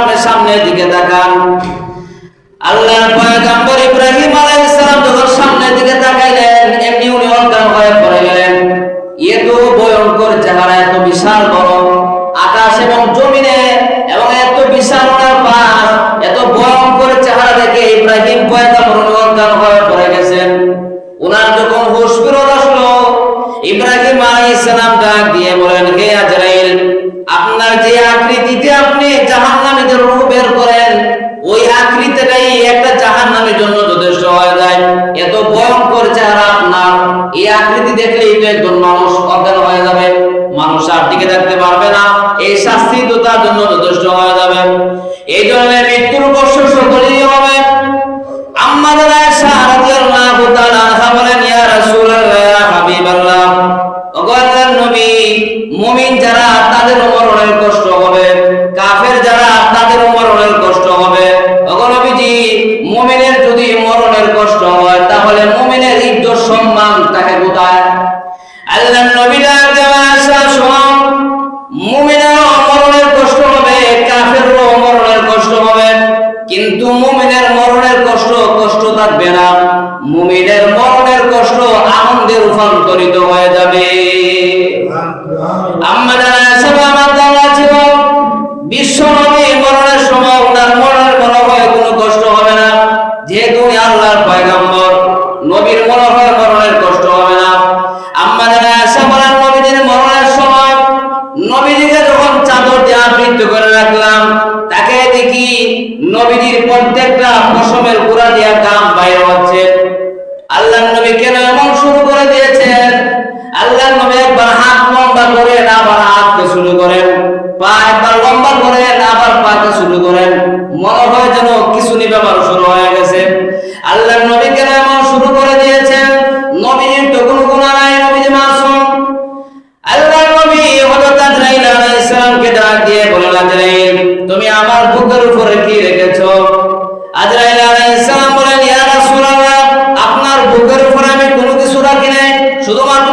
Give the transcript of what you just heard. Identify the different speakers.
Speaker 1: আপনি সামনের দিকে তাকান। আল্লাহর পয়গম্বর ইব্রাহিম আলাইহিস সালাম যখন সামনের দিকে তাকাইলেন, এমনি উনি অজ্ঞান হয়ে পড়ে গেলেন। এত ভয়ঙ্কর চেহারা, এত বিশাল বড় আকাশ এবং জমিনে, এবং এত বিশাল ওনার পাশ, এত ভয়ঙ্কর চেহারা দেখে ইব্রাহিম পয়গম্বর অজ্ঞান হয়ে পড়ে গেছেন। ওনার যখন হুঁশ ফিরত আসলো, ইব্রাহিম আলাইহিস সালাম ডাক দিয়ে বলেন, হে আজরাইল, আপনার যে আকৃতিতে আপনি জাহান্নামীদের রূহ বের করেন, ওই আকৃতিটাই একটা জাহান্নামীর জন্য যথেষ্ট হয়ে যায়। এত ভয়ঙ্কর চেহারা আপনার, এই আকৃতি দেখলেই তো একজন মানুষ অজ্ঞান হয়ে যাবে, মানুষ আর টিকে থাকতে পারবে না, এই শাস্তি তো তার জন্য যথেষ্ট হয়ে যাবে। এই জন্য মৃত্যুর কষ্ট সকলেই হবে। আম্মাদের আয়েশা রাদিয়াল্লাহু তাআলা আনহা বলেন, ইয়া রাসূলুল্লাহ, ইয়া হাবিবাল্লাহ, ওগো আল্লাহর নবী, মুমিন যারা তাদের মরণের কষ্ট হবে, কাফের যারা তাদের মরণের কষ্ট হবে। ওগো নবীজি, মুমিনের যদি মরণের কষ্ট হয়, তাহলে মুমিনের ইজ্জত সম্মান তাকে কোথায়? আল্লাহর নবী ডাক দিয়ে আয়েশা, শোনো, মুমিনেরও মরণের কষ্ট হবে, কাফেরও মরণের কষ্ট হবে, কিন্তু মুমিনের মরণের কষ্ট থাকবে না। মুমিনের মরণের কষ্ট আনন্দে রূপান্তরিত হয়ে যাবে। আমাদের ছিল বিশ্ব নবী মরণের সময় ওনার মরণের মনে হয় কোনো কষ্ট হবে না, যেহেতু উনি আল্লাহর পয়গম্বর, নবীর মনে হয় মরণের কষ্ট হবে না। আমাদের বলেন, নবীদের মরণের সময় নবীজিকে যখন চাদর দিয়ে আবৃত করে রাখলাম, তাকে দেখি নবীজির প্রত্যেকটা পশমের গোড়া দিয়ে ঘাম বাইরে হচ্ছে। আল্লাহর নবী কেন এমন শুরু করে দিয়েছেন? আল্লাহর নবী একবার হাত লম্বা করেন, আবার হাতকে শুরু করেন, পা একবার লম্বা করেন, আবার পাকে শুরু করেন, মনে হয় যেন কিছু নিবেবার শুরু হয়ে গেছে। আল্লাহর নবী কেন এমন শুরু করে দিয়েছেন? নবীজির তো কোনো গুনাহ নাই, নবীজি মাসুম। আল্লাহর নবী হযরত আজরাইল আলাইহিস সালামকে ডাক দিয়ে বলেন, আজরাইল, তুমি আমার বুকের উপরে কি রেখেছো? আজরাইল আলাইহিস সালাম বলেন, ইয়া রাসূলুল্লাহ, আপনার বুকের উপরে আমি কোনো কিছু রাখি নাই, শুধুমাত্র